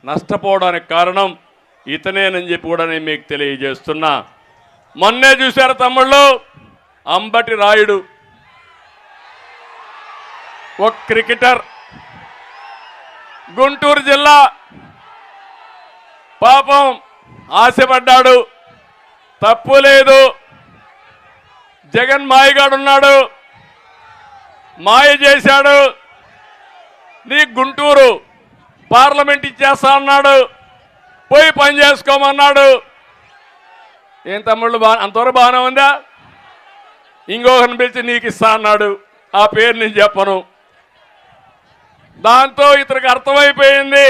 నష్టపోవడానికి కారణం ఇతనేనని చెప్పి కూడా నేను మీకు తెలియజేస్తున్నా. మొన్నే చూశారు తమ్ముళ్ళు, అంబటి రాయుడు ఒక క్రికెటర్, గుంటూరు జిల్లా, పాపం ఆశపడ్డాడు, తప్పు లేదు. జగన్ మాయగాడున్నాడు, మాయ చేశాడు, నీ గుంటూరు పార్లమెంట్ ఇచ్చేస్తా అన్నాడు, పోయి పని చేసుకోమన్నాడు. ఏం తమ్ముళ్ళు అంతవరకు బాగానే ఉందా? ఇంకొకరిని పిలిచి నీకు ఇస్తా అన్నాడు, ఆ పేరు నేను చెప్పను. దాంతో ఇతనికి అర్థమైపోయింది,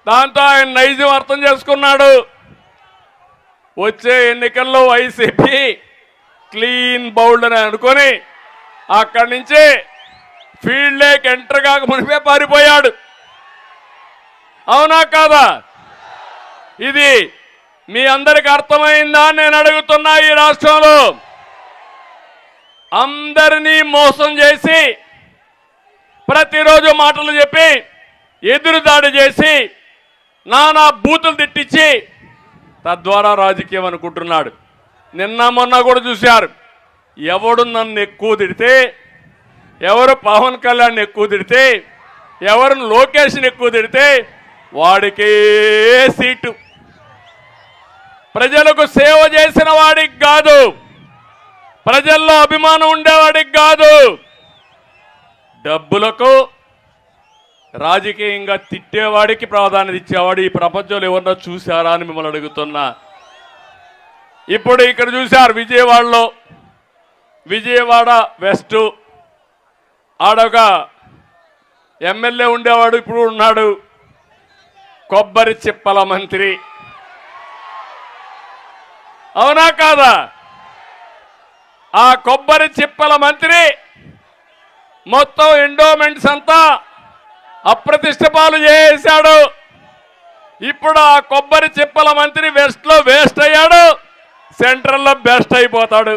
దాంతో ఆయన నైజం అర్థం చేసుకున్నాడు. వచ్చే ఎన్నికల్లో వైసీపీ క్లీన్ బౌల్డ్ అని అనుకొని అక్కడి నుంచి ఫీల్డ్ లేక్ ఎంటర్ కాక మునిపే పారిపోయాడు. అవునా కాదా? ఇది మీ అందరికి అర్థమైందా నేను అడుగుతున్నా. ఈ రాష్ట్రంలో అందరినీ మోసం చేసి, ప్రతిరోజు మాటలు చెప్పి, ఎదురుదాడి చేసి, నానా బూతులు తిట్టించి తద్వారా రాజకీయం అనుకుంటున్నాడు. నిన్న మొన్న కూడా చూశారు, ఎవడు నన్ను ఎక్కువ తిడితే, ఎవరు పవన్ కళ్యాణ్ ఎక్కువ తిడితే, ఎవరు లోకేష్ని ఎక్కువ తిడితే వాడికే సీటు. ప్రజలకు సేవ చేసిన వాడికి కాదు, ప్రజల్లో అభిమానం ఉండేవాడికి కాదు, డబ్బులకు రాజకీయంగా తిట్టేవాడికి ప్రాధాన్యత ఇచ్చేవాడు ఈ ప్రపంచంలో ఎవరన్నా చూశారా అని మిమ్మల్ని అడుగుతున్నా. ఇప్పుడు ఇక్కడ చూశారు విజయవాడలో, విజయవాడ వెస్ట్ ఆడొక ఎమ్మెల్యే ఉండేవాడు, ఇప్పుడు ఉన్నాడు, కొబ్బరి చిప్పల మంత్రి. అవునా కాదా? ఆ కొబ్బరి చిప్పల మంత్రి మొత్తం ఎండోమెంట్స్ అంతా అప్రతిష్ట పాలు చేశాడు. ఇప్పుడు ఆ కొబ్బరి చిప్పల మంత్రి వెస్ట్ లో వేస్ట్ అయ్యాడు, సెంట్రల్ లో బెస్ట్ అయిపోతాడు.